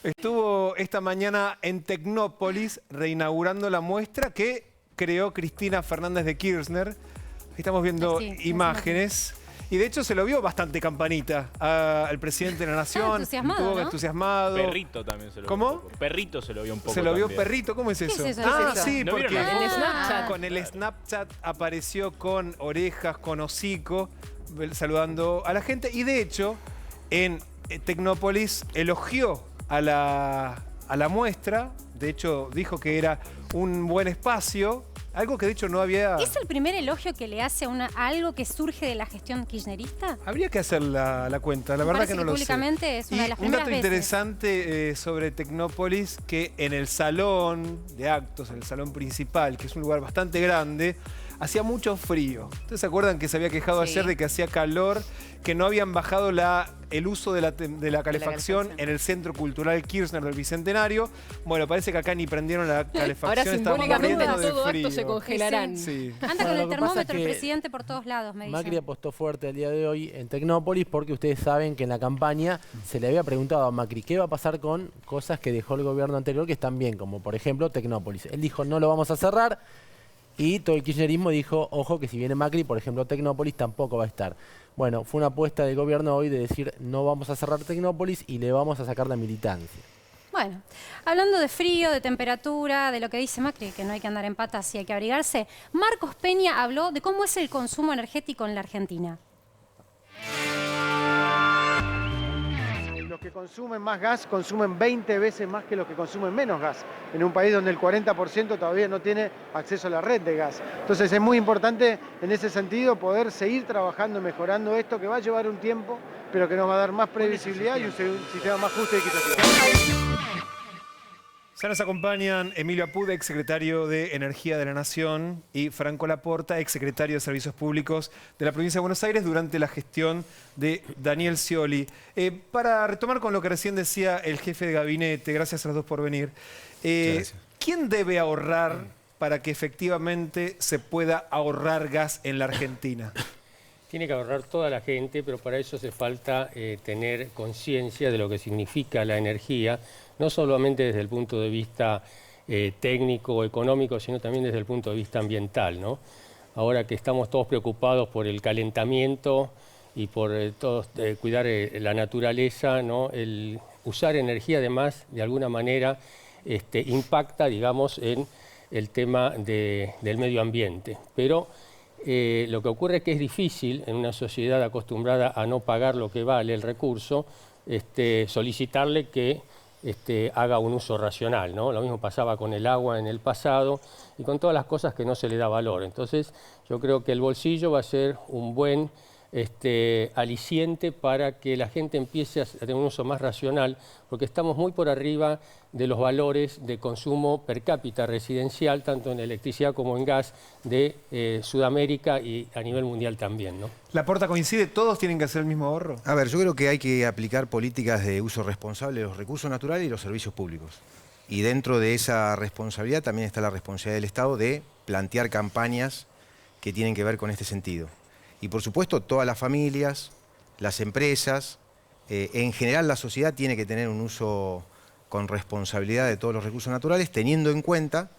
Estuvo esta mañana en Tecnópolis reinaugurando la muestra que creó Cristina Fernández de Kirchner. Ahí estamos viendo imágenes. Y de hecho se lo vio bastante campanita al presidente de la Nación. Entusiasmado, Estuvo ¿no? entusiasmado. Perrito también se lo vio. ¿Cómo? Un poco. Perrito se lo vio un poco. Se lo vio también. perrito, ¿cómo es eso? ¿Qué es eso? Ah, ¿Qué es eso? sí, ¿No porque vieron En Snapchat. con el Snapchat apareció con orejas, con hocico, saludando a la gente. Y de hecho, en Tecnópolis elogió a la muestra. De hecho, dijo que era un buen espacio. Algo que de hecho no había... ¿Es el primer elogio que le hace a algo que surge de la gestión kirchnerista? Habría que hacer la cuenta, la verdad que no lo sé. Públicamente es una de las primeras un dato veces. interesante sobre Tecnópolis, que en el salón de actos, en el salón principal, que es un lugar bastante grande, hacía mucho frío. ¿Ustedes se acuerdan que se había quejado ayer de que hacía calor, que no habían bajado el uso de la calefacción en el Centro Cultural Kirchner del Bicentenario? Bueno, parece que acá ni prendieron la calefacción. Ahora simbólicamente estaba todo muriendo de acto se frío. congelarán. Sí. Anda con Lo el que pasa termómetro es el que presidente por todos lados, me dicen. Macri apostó fuerte el día de hoy en Tecnópolis porque ustedes saben que en la campaña se le había preguntado a Macri qué va a pasar con cosas que dejó el gobierno anterior que están bien, como por ejemplo Tecnópolis. Él dijo no lo vamos a cerrar y todo el kirchnerismo dijo ojo que si viene Macri, por ejemplo Tecnópolis tampoco va a estar. Bueno, fue una apuesta del gobierno hoy de decir no vamos a cerrar Tecnópolis y le vamos a sacar la militancia. Bueno, hablando de frío, de temperatura, de lo que dice Macri, que no hay que andar en patas y hay que abrigarse, Marcos Peña habló de cómo es el consumo energético en la Argentina. Los que consumen más gas consumen 20 veces más que los que consumen menos gas, en un país donde el 40% todavía no tiene acceso a la red de gas. Entonces es muy importante en ese sentido poder seguir trabajando y mejorando esto, que va a llevar un tiempo, pero que nos va a dar más previsibilidad y un sistema más justo y equitativo. Ya nos acompañan Emilio Apuda, exsecretario de Energía de la Nación, y Franco Laporta, exsecretario de Servicios Públicos de la Provincia de Buenos Aires durante la gestión de Daniel Scioli. Para retomar con lo que recién decía el jefe de gabinete, gracias a los dos por venir, ¿quién debe ahorrar para que efectivamente se pueda ahorrar gas en la Argentina? Tiene que ahorrar toda la gente, pero para eso hace falta tener conciencia de lo que significa la energía, no solamente desde el punto de vista técnico o económico, sino también desde el punto de vista ambiental, ¿no? Ahora que estamos todos preocupados por el calentamiento y por cuidar la naturaleza, ¿no? El usar energía además, de alguna manera, impacta, digamos, en el tema del medio ambiente. Pero lo que ocurre es que es difícil en una sociedad acostumbrada a no pagar lo que vale el recurso, solicitarle que haga un uso racional, ¿no? Lo mismo pasaba con el agua en el pasado y con todas las cosas que no se le da valor. Entonces yo creo que el bolsillo va a ser un buen aliciente para que la gente empiece a tener un uso más racional, porque estamos muy por arriba de los valores de consumo per cápita residencial, tanto en electricidad como en gas, de Sudamérica y a nivel mundial también, ¿no? ¿Laporta coincide? ¿Todos tienen que hacer el mismo ahorro? A ver, yo creo que hay que aplicar políticas de uso responsable de los recursos naturales y los servicios públicos. Y dentro de esa responsabilidad también está la responsabilidad del Estado de plantear campañas que tienen que ver con este sentido. Y por supuesto todas las familias, las empresas, en general la sociedad tiene que tener un uso con responsabilidad de todos los recursos naturales, teniendo en cuenta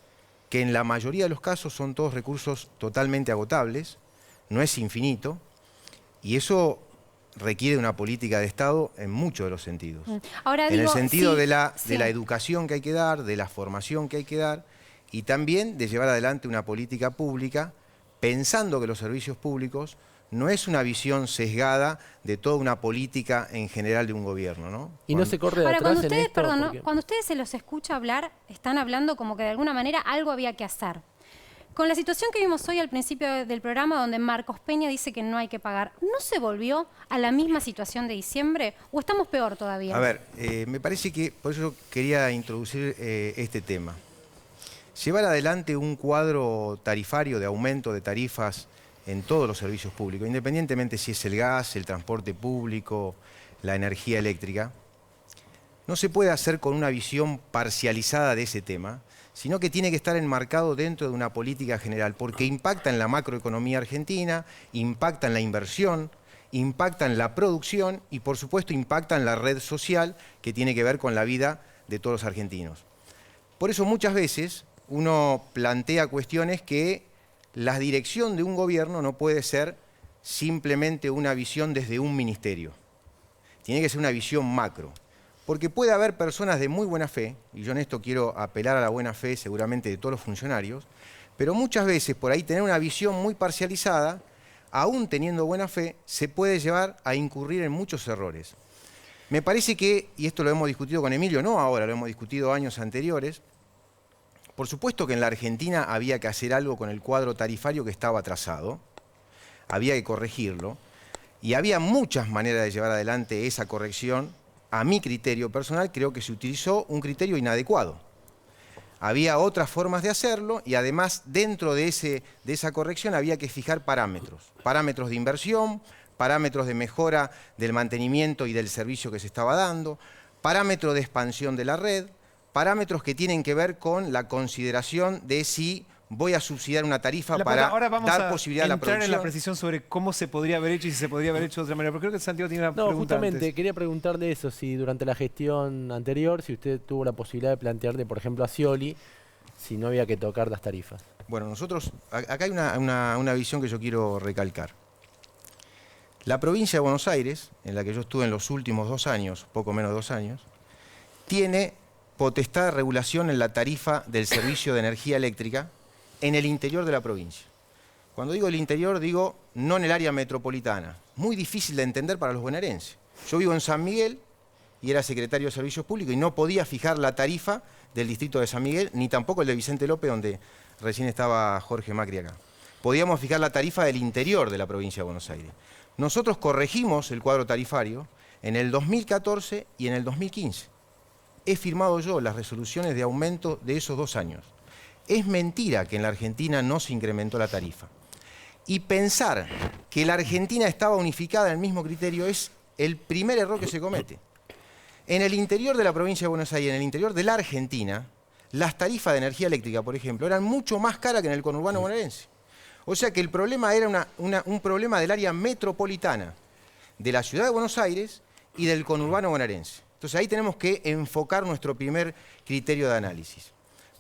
que en la mayoría de los casos son todos recursos totalmente agotables, no es infinito, y eso requiere una política de Estado en muchos de los sentidos. Ahora, en el sentido sí, de la educación que hay que dar, de la formación que hay que dar, y también de llevar adelante una política pública pensando que los servicios públicos no es una visión sesgada de toda una política en general de un gobierno, ¿no? Y no se corre de Ahora, atrás cuando en ustedes, esto, perdón, ¿no? porque- Cuando ustedes se los escucha hablar, están hablando como que de alguna manera algo había que hacer. Con la situación que vimos hoy al principio del programa, donde Marcos Peña dice que no hay que pagar, ¿no se volvió a la misma situación de diciembre o estamos peor todavía? A ver, me parece que, por eso quería introducir este tema. Llevar adelante un cuadro tarifario de aumento de tarifas en todos los servicios públicos, independientemente si es el gas, el transporte público, la energía eléctrica, no se puede hacer con una visión parcializada de ese tema, sino que tiene que estar enmarcado dentro de una política general, porque impacta en la macroeconomía argentina, impacta en la inversión, impacta en la producción y, por supuesto, impacta en la red social que tiene que ver con la vida de todos los argentinos. Por eso muchas veces uno plantea cuestiones que la dirección de un gobierno no puede ser simplemente una visión desde un ministerio. Tiene que ser una visión macro. Porque puede haber personas de muy buena fe, y yo en esto quiero apelar a la buena fe seguramente de todos los funcionarios, pero muchas veces por ahí tener una visión muy parcializada, aún teniendo buena fe, se puede llevar a incurrir en muchos errores. Me parece que, y esto lo hemos discutido con Emilio, no ahora, lo hemos discutido años anteriores, por supuesto que en la Argentina había que hacer algo con el cuadro tarifario que estaba atrasado, había que corregirlo, y había muchas maneras de llevar adelante esa corrección. A mi criterio personal, creo que se utilizó un criterio inadecuado. Había otras formas de hacerlo y además dentro de esa corrección había que fijar parámetros de inversión, parámetros de mejora del mantenimiento y del servicio que se estaba dando, parámetros de expansión de la red, parámetros que tienen que ver con la consideración de si voy a subsidiar una tarifa para dar posibilidad a la producción. Ahora vamos a entrar en la precisión sobre cómo se podría haber hecho y si se podría haber hecho de otra manera. Pero creo que Santiago tiene una pregunta justamente, antes. quería preguntarle eso, si durante la gestión anterior, si usted tuvo la posibilidad de plantearle, por ejemplo, a Scioli, si no había que tocar las tarifas. Bueno, nosotros, acá hay una visión que yo quiero recalcar. La provincia de Buenos Aires, en la que yo estuve en los últimos 2 años, poco menos de 2 años, tiene potestad de regulación en la tarifa del servicio de energía eléctrica en el interior de la provincia. Cuando digo el interior, digo no en el área metropolitana. Muy difícil de entender para los bonaerenses. Yo vivo en San Miguel y era secretario de Servicios Públicos y no podía fijar la tarifa del distrito de San Miguel, ni tampoco el de Vicente López, donde recién estaba Jorge Macri acá. Podíamos fijar la tarifa del interior de la provincia de Buenos Aires. Nosotros corregimos el cuadro tarifario en el 2014 y en el 2015. He firmado yo las resoluciones de aumento de esos 2 años. Es mentira que en la Argentina no se incrementó la tarifa. Y pensar que la Argentina estaba unificada en el mismo criterio es el primer error que se comete. En el interior de la provincia de Buenos Aires, en el interior de la Argentina, las tarifas de energía eléctrica, por ejemplo, eran mucho más caras que en el conurbano bonaerense. O sea que el problema era un problema del área metropolitana, de la ciudad de Buenos Aires y del conurbano bonaerense. Entonces ahí tenemos que enfocar nuestro primer criterio de análisis.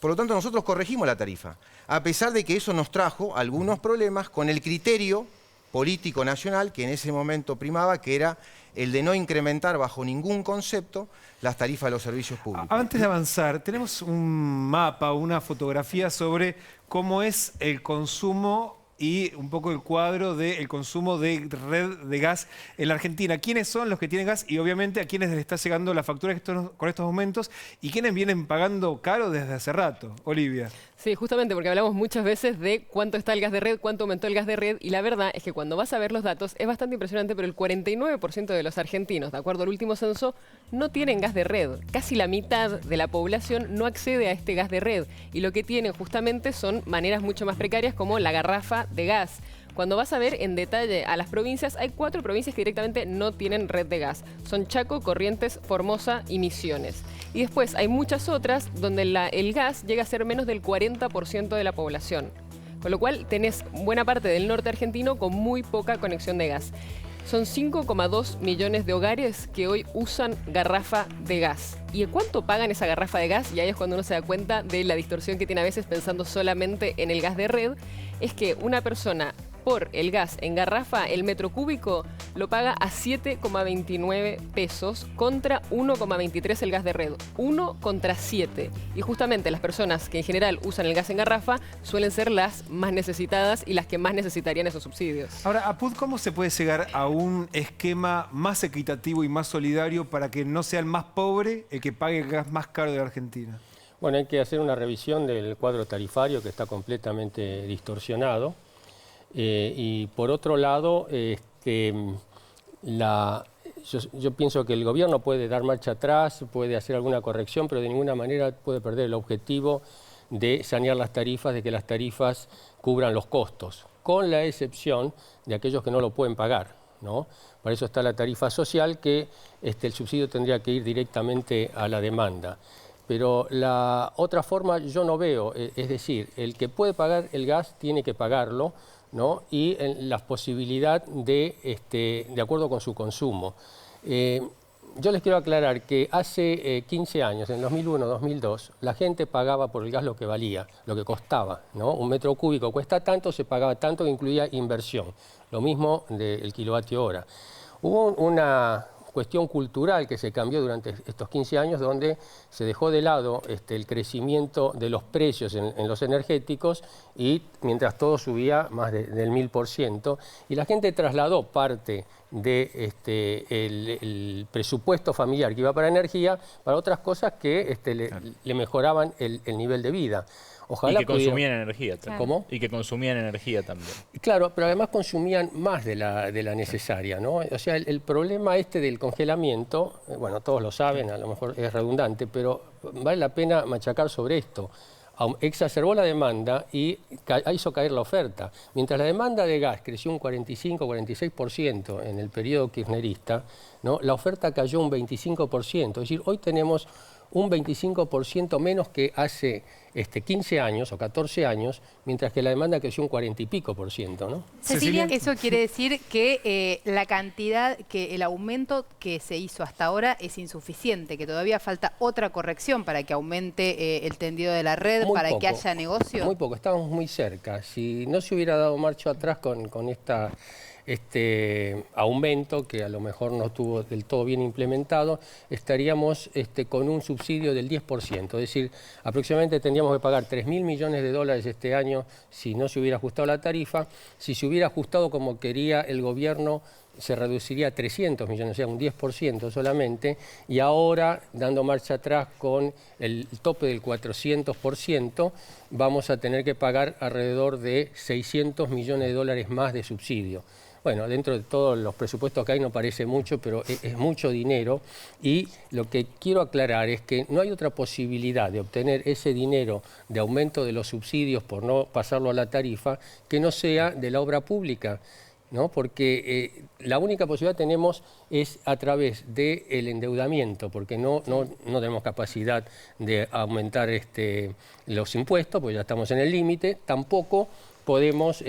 Por lo tanto, nosotros corregimos la tarifa, a pesar de que eso nos trajo algunos problemas con el criterio político nacional que en ese momento primaba, que era el de no incrementar bajo ningún concepto las tarifas de los servicios públicos. Antes de avanzar, tenemos un mapa, una fotografía sobre cómo es el consumo y un poco el cuadro del consumo de red de gas en la Argentina. ¿Quiénes son los que tienen gas? Y obviamente a quiénes les está llegando la factura con estos aumentos y quiénes vienen pagando caro desde hace rato. Olivia. Sí, justamente porque hablamos muchas veces de cuánto está el gas de red, cuánto aumentó el gas de red, y la verdad es que cuando vas a ver los datos es bastante impresionante, pero el 49% de los argentinos, de acuerdo al último censo, no tienen gas de red. Casi la mitad de la población no accede a este gas de red, y lo que tienen justamente son maneras mucho más precarias como la garrafa de gas. Cuando vas a ver en detalle a las provincias, hay 4 provincias que directamente no tienen red de gas. Son Chaco, Corrientes, Formosa y Misiones. Y después hay muchas otras donde el gas llega a ser menos del 40% de la población. Con lo cual tenés buena parte del norte argentino con muy poca conexión de gas. Son 5,2 millones de hogares que hoy usan garrafa de gas. ¿Y cuánto pagan esa garrafa de gas? Y ahí es cuando uno se da cuenta de la distorsión que tiene a veces pensando solamente en el gas de red. Es que una persona por el gas en garrafa, el metro cúbico, lo paga a 7,29 pesos contra 1,23 el gas de red. 1 contra 7. Y justamente las personas que en general usan el gas en garrafa suelen ser las más necesitadas y las que más necesitarían esos subsidios. Ahora, Apud, ¿cómo se puede llegar a un esquema más equitativo y más solidario para que no sea el más pobre el que pague el gas más caro de la Argentina? Bueno, hay que hacer una revisión del cuadro tarifario que está completamente distorsionado. Y por otro lado, yo pienso que el gobierno puede dar marcha atrás, puede hacer alguna corrección, pero de ninguna manera puede perder el objetivo de sanear las tarifas, de que las tarifas cubran los costos, con la excepción de aquellos que no lo pueden pagar, ¿no? Para eso está la tarifa social, que el subsidio tendría que ir directamente a la demanda. Pero la otra forma yo no veo, es decir, el que puede pagar el gas tiene que pagarlo, ¿no? Y la posibilidad de acuerdo con su consumo. Yo les quiero aclarar que hace 15 años, en 2001, 2002, la gente pagaba por el gas lo que valía, lo que costaba, ¿no? Un metro cúbico cuesta tanto, se pagaba tanto, que incluía inversión. Lo mismo del kilovatio hora. Hubo una cuestión cultural que se cambió durante estos 15 años, donde se dejó de lado el crecimiento de los precios en los energéticos, y mientras todo subía más del 1000%, y la gente trasladó parte el presupuesto familiar que iba para energía para otras cosas que le mejoraban el nivel de vida. Ojalá y que consumían energía también. ¿Cómo? Y que consumían energía también. Claro, pero además consumían más de la necesaria, ¿no? O sea, el problema del congelamiento, bueno, todos lo saben, a lo mejor es redundante, pero vale la pena machacar sobre esto. Exacerbó la demanda y hizo caer la oferta. Mientras la demanda de gas creció un 45-46% en el periodo kirchnerista, ¿no? La oferta cayó un 25%. Es decir, hoy tenemos un 25% menos que hace 15 años o 14 años, mientras que la demanda creció un 40 y pico %, ¿no? Cecilia. Eso quiere decir que la cantidad, que el aumento que se hizo hasta ahora es insuficiente, que todavía falta otra corrección para que aumente el tendido de la red, Muy para poco, que haya negocio. Muy poco, estábamos muy cerca. Si no se hubiera dado marcha atrás con este aumento, que a lo mejor no estuvo del todo bien implementado, estaríamos con un subsidio del 10%. Es decir, aproximadamente tendríamos que pagar 3.000 millones de dólares este año si no se hubiera ajustado la tarifa. Si se hubiera ajustado como quería el gobierno, se reduciría a 300 millones, o sea, un 10% solamente, y ahora, dando marcha atrás con el tope del 400%, vamos a tener que pagar alrededor de 600 millones de dólares más de subsidio. Bueno, dentro de todos los presupuestos que hay no parece mucho, pero es mucho dinero, y lo que quiero aclarar es que no hay otra posibilidad de obtener ese dinero de aumento de los subsidios por no pasarlo a la tarifa que no sea de la obra pública, ¿no? Porque la única posibilidad que tenemos es a través del endeudamiento, porque no tenemos capacidad de aumentar los impuestos, porque ya estamos en el límite. Tampoco podemos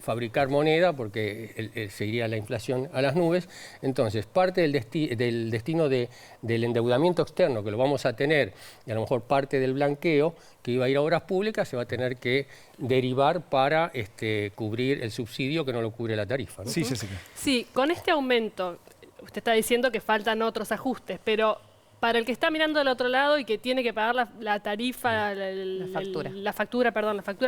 fabricar moneda, porque se iría la inflación a las nubes. Entonces, parte del destino del endeudamiento externo, que lo vamos a tener, y a lo mejor parte del blanqueo, que iba a ir a obras públicas, se va a tener que derivar para cubrir el subsidio que no lo cubre la tarifa, ¿no? Sí, Cecilia. Sí, con este aumento, usted está diciendo que faltan otros ajustes, pero para el que está mirando del otro lado y que tiene que pagar la tarifa, la factura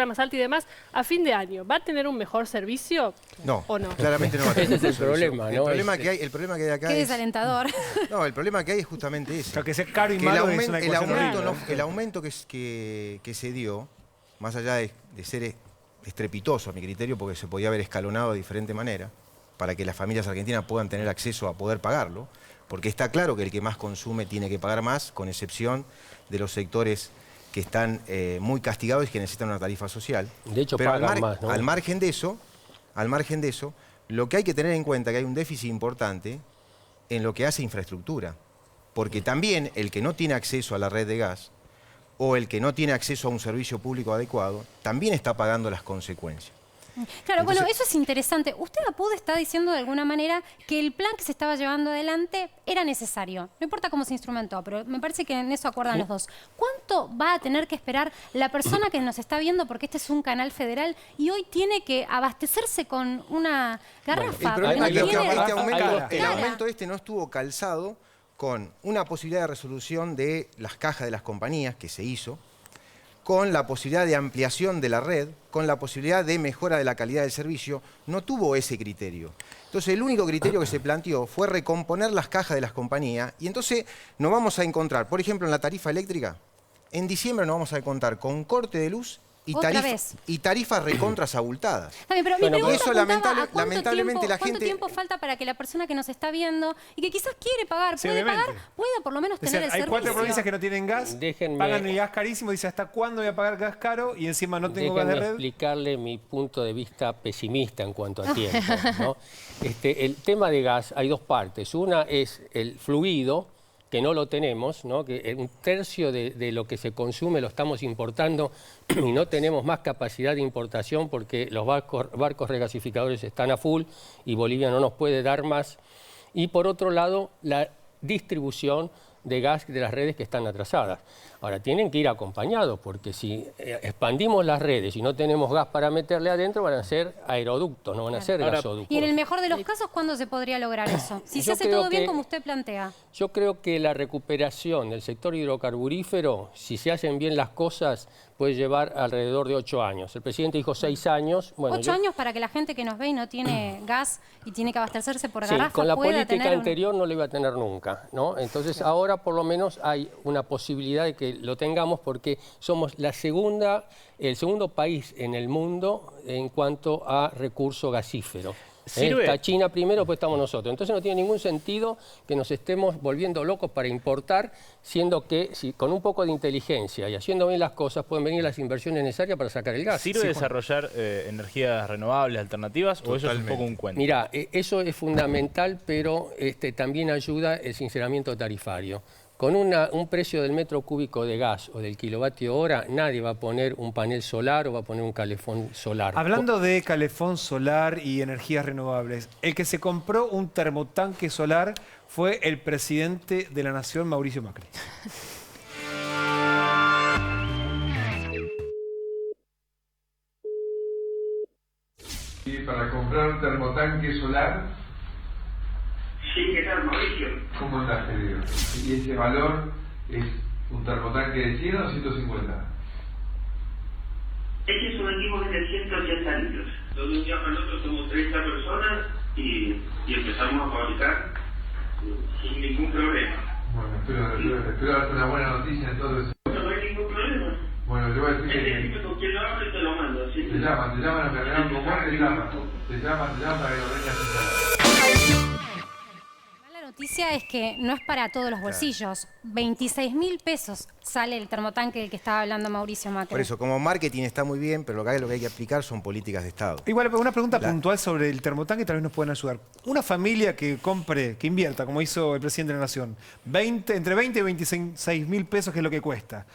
más alta y demás, a fin de año, ¿va a tener un mejor servicio? No, ¿O no? claramente no va a tener Ese es el problema, ¿no? El problema que hay acá Qué es... desalentador. No, el problema que hay es justamente ese. Claro, que sea caro y Que malo es una ecuación horrible. el aumento que se dio, más allá de ser estrepitoso a mi criterio, porque se podía haber escalonado de diferente manera, para que las familias argentinas puedan tener acceso a poder pagarlo, porque está claro que el que más consume tiene que pagar más, con excepción de los sectores que están muy castigados y que necesitan una tarifa social. De hecho, pero pagan más, ¿no? al margen de eso, lo que hay que tener en cuenta es que hay un déficit importante en lo que hace infraestructura, porque también el que no tiene acceso a la red de gas o el que no tiene acceso a un servicio público adecuado, también está pagando las consecuencias. Claro, Entonces, bueno, eso es interesante. Usted, Apud, está diciendo de alguna manera que el plan que se estaba llevando adelante era necesario. No importa cómo se instrumentó, pero me parece que en eso acuerdan los dos. ¿Cuánto va a tener que esperar la persona que nos está viendo, porque este es un canal federal, y hoy tiene que abastecerse con una garrafa? El problema es que Claro. el aumento no estuvo calzado con una posibilidad de resolución de las cajas de las compañías que se hizo, con la posibilidad de ampliación de la red, con la posibilidad de mejora de la calidad del servicio. No tuvo ese criterio. Entonces, el único criterio que se planteó fue recomponer las cajas de las compañías, y entonces nos vamos a encontrar, por ejemplo, en la tarifa eléctrica, en diciembre nos vamos a encontrar con corte de luz y tarifas recontras abultadas. Está bien, pero mi Bueno, pregunta eso apuntaba a lamentablemente la ¿cuánto gente... tiempo falta para que la persona que nos está viendo y que quizás quiere pagar, Sí, puede obviamente. pagar, pueda por lo menos O tener sea, el hay servicio? 4 provincias que no tienen gas, Déjenme- pagan el gas carísimo, dice ¿hasta cuándo voy a pagar gas caro? Y encima no tengo gas de Déjenme red. explicarle mi punto de vista pesimista en cuanto a tiempo, ¿no? El tema de gas, hay dos partes. Una es el fluido, que no lo tenemos, ¿no? Que un tercio de lo que se consume lo estamos importando y no tenemos más capacidad de importación porque los barcos regasificadores están a full y Bolivia no nos puede dar más. Y por otro lado, la distribución de gas de las redes que están atrasadas. Ahora, tienen que ir acompañados, porque si expandimos las redes y no tenemos gas para meterle adentro, van a ser aeroductos, no van a ser gasoductos. Y en el mejor de los casos, ¿cuándo se podría lograr eso? Si se hace todo bien como usted plantea. Yo creo que la recuperación del sector hidrocarburífero, si se hacen bien las cosas, puede llevar alrededor de 8 años. El presidente dijo 6 años. Bueno, 8 años para que la gente que nos ve y no tiene gas y tiene que abastecerse por sí, garrafa con la pueda política tener anterior no lo iba a tener nunca, ¿no? Entonces ahora por lo menos hay una posibilidad de que lo tengamos, porque somos el segundo país en el mundo en cuanto a recurso gasífero. Está China primero, después estamos nosotros. Entonces no tiene ningún sentido que nos estemos volviendo locos para importar, siendo que si con un poco de inteligencia y haciendo bien las cosas pueden venir las inversiones necesarias para sacar el gas. ¿Sirve desarrollar energías renovables, alternativas, o eso es un poco un cuento? Mira, eso es fundamental, pero también ayuda el sinceramiento tarifario. Con un precio del metro cúbico de gas o del kilovatio hora, nadie va a poner un panel solar o va a poner un calefón solar. Hablando de calefón solar y energías renovables, el que se compró un termotanque solar fue el presidente de la Nación, Mauricio Macri. Y para comprar un termotanque solar. Sí, ¿qué tal, Mauricio? ¿Cómo estás, querido? ¿Y ese valor es un termotanque de 100 o 150? Este es un equipo que es de 180 litros. De un día para el otro somos 30 personas y empezamos a fabricar sin ningún problema. Bueno, espero darte una buena noticia entonces. No hay ningún problema. Bueno, te voy a decir que... con quien lo hablo y te lo mando. ¿Sí? Te llaman, te llaman para que lo vengas a instalar. La noticia es que no es para todos los bolsillos. 26.000 pesos sale el termotanque del que estaba hablando Mauricio Macri. Por eso, como marketing está muy bien, pero lo que hay que aplicar son políticas de Estado. Igual, una pregunta puntual sobre el termotanque tal vez nos pueden ayudar. Una familia que compre, que invierta, como hizo el presidente de la Nación, entre 20 y 26.000 pesos, que es lo que cuesta.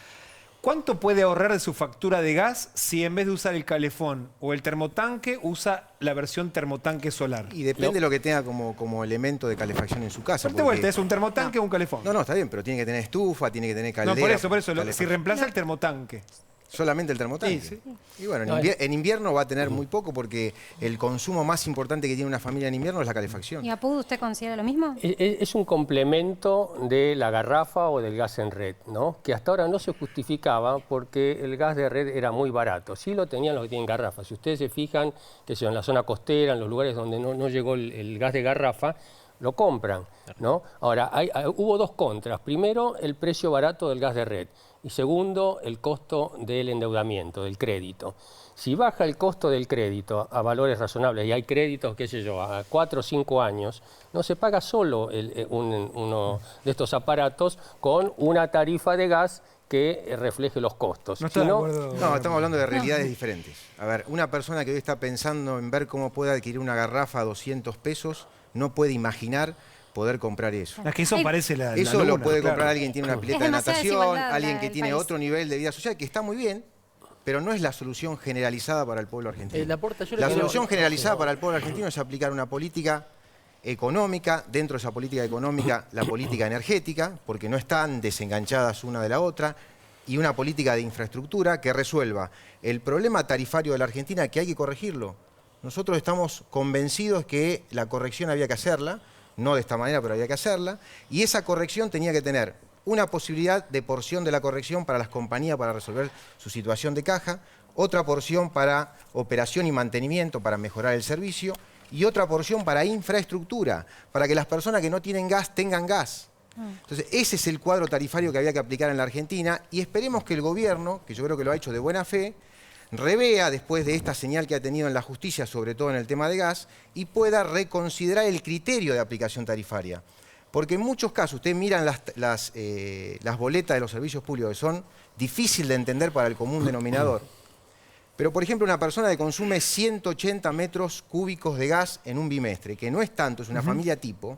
¿Cuánto puede ahorrar de su factura de gas si en vez de usar el calefón o el termotanque usa la versión termotanque solar? Y depende de lo que tenga como elemento de calefacción en su casa. De vuelta, ¿es un termotanque o un calefón? No, está bien, pero tiene que tener estufa, tiene que tener caldera. No, por eso, si reemplaza el termotanque. Solamente el termotanque. Sí. Y bueno, en invierno va a tener muy poco, porque el consumo más importante que tiene una familia en invierno es la calefacción. ¿Y Apud, usted considera lo mismo? Es un complemento de la garrafa o del gas en red, ¿no? Que hasta ahora no se justificaba porque el gas de red era muy barato. Sí lo tenían los que tienen garrafa. Si ustedes se fijan que en la zona costera, en los lugares donde no llegó el gas de garrafa, lo compran, ¿no? Ahora, hubo dos contras. Primero, el precio barato del gas de red. Y segundo, el costo del endeudamiento, del crédito. Si baja el costo del crédito a valores razonables, y hay créditos, qué sé yo, a 4 o 5 años, no se paga solo uno de estos aparatos con una tarifa de gas que refleje los costos. No, estamos hablando de realidades diferentes. A ver, una persona que hoy está pensando en ver cómo puede adquirir una garrafa a 200 pesos, no puede imaginar poder comprar eso. Es que eso parece la Eso luna, lo puede comprar alguien que tiene una pileta de natación, alguien que tiene país. otro nivel de vida social, que está muy bien, pero no es la solución generalizada para el pueblo argentino. La solución generalizada para el pueblo argentino es aplicar una política económica, dentro de esa política económica la política energética, porque no están desenganchadas una de la otra, y una política de infraestructura que resuelva el problema tarifario de la Argentina, que hay que corregirlo. Nosotros estamos convencidos que la corrección había que hacerla, no de esta manera, pero había que hacerla, y esa corrección tenía que tener una posibilidad de porción de la corrección para las compañías para resolver su situación de caja, otra porción para operación y mantenimiento para mejorar el servicio, y otra porción para infraestructura, para que las personas que no tienen gas tengan gas. Entonces, ese es el cuadro tarifario que había que aplicar en la Argentina, y esperemos que el gobierno, que yo creo que lo ha hecho de buena fe, revea después de esta señal que ha tenido en la justicia, sobre todo en el tema de gas, y pueda reconsiderar el criterio de aplicación tarifaria. Porque en muchos casos, ustedes miran las boletas de los servicios públicos, que son difíciles de entender para el común denominador. Pero, por ejemplo, una persona que consume 180 metros cúbicos de gas en un bimestre, que no es tanto, es una familia tipo,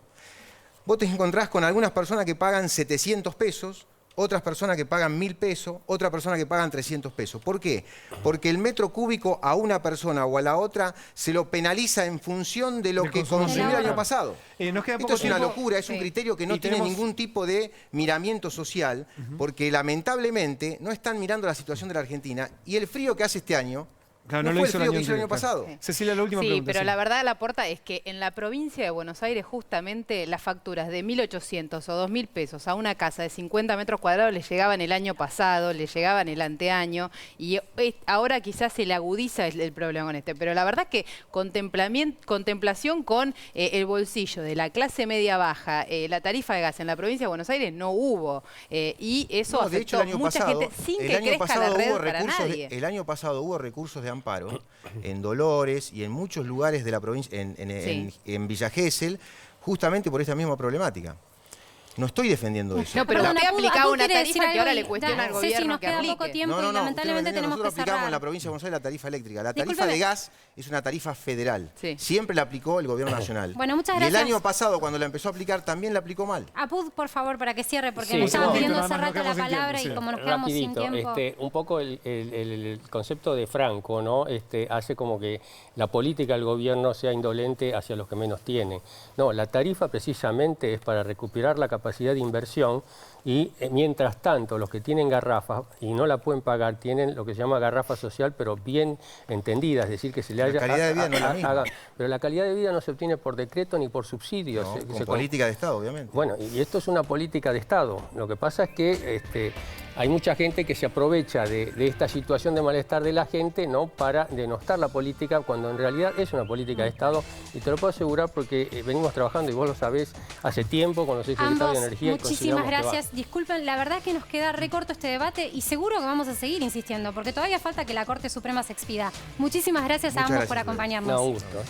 vos te encontrás con algunas personas que pagan 700 pesos, otras personas que pagan 1.000 pesos, otras personas que pagan 300 pesos. ¿Por qué? Porque el metro cúbico a una persona o a la otra se lo penaliza en función de lo que consumió el año pasado. Nos queda Esto poco es una tiempo. locura, es un criterio que no tiene ningún tipo de miramiento social, porque lamentablemente no están mirando la situación de la Argentina y el frío que hace este año Claro, no lo fue hizo el frío el que hizo el año pasado. Cecilia, la última Sí, pregunta. pero la verdad la aporta es que en la provincia de Buenos Aires justamente las facturas de 1.800 o 2.000 pesos a una casa de 50 metros cuadrados le llegaban el año pasado, le llegaban el anteaño y ahora quizás se le agudiza el problema con este. Pero la verdad que contemplación con el bolsillo de la clase media baja, la tarifa de gas en la provincia de Buenos Aires no hubo. Y eso No, de hecho, afectó mucha gente sin que crezca la red para nadie. El año pasado hubo recursos de amparo en Dolores y en muchos lugares de la provincia, en Villa Gesell, justamente por esta misma problemática. No estoy defendiendo eso. No, pero Perdón, usted Apud aplicaba una quiere decir tarifa que ahora algo le cuestiona al Ceci, gobierno nos que queda aplique. poco tiempo y No, lamentablemente usted no tenemos nosotros que aplicamos cerrar. en la provincia de Buenos Aires la tarifa eléctrica. La tarifa Discúlpeme. de gas es una tarifa federal. Sí. Siempre la aplicó el gobierno nacional. Bueno, muchas Y el gracias. año pasado, cuando la empezó a aplicar, también la aplicó mal. Apud, por favor, para que cierre, porque Sí, nos estaban no, pidiendo nada hace más, nos rato la quedamos sin palabra tiempo, y sí. como nos quedamos sin Rapidito, tiempo... un poco el concepto de Franco, ¿no? Hace como que la política del gobierno sea indolente hacia los que menos tienen. No, la tarifa precisamente es para recuperar la capacidad de inversión y mientras tanto los que tienen garrafas y no la pueden pagar tienen lo que se llama garrafa social, pero bien entendida, es decir, que se le haya... La calidad de vida no es la misma. Pero la calidad de vida no se obtiene por decreto ni por subsidios. No, con política de Estado, obviamente. Bueno, y esto es una política de Estado. Lo que pasa es que hay mucha gente que se aprovecha de esta situación de malestar de la gente, ¿no?, para denostar la política, cuando en realidad es una política de Estado. Y te lo puedo asegurar porque venimos trabajando, y vos lo sabés, hace tiempo con los secretarios Ambos, de Energía. muchísimas gracias. Disculpen, la verdad que nos queda re corto este debate y seguro que vamos a seguir insistiendo, porque todavía falta que la Corte Suprema se expida. Muchísimas gracias a ambos por acompañarnos. No, un gusto.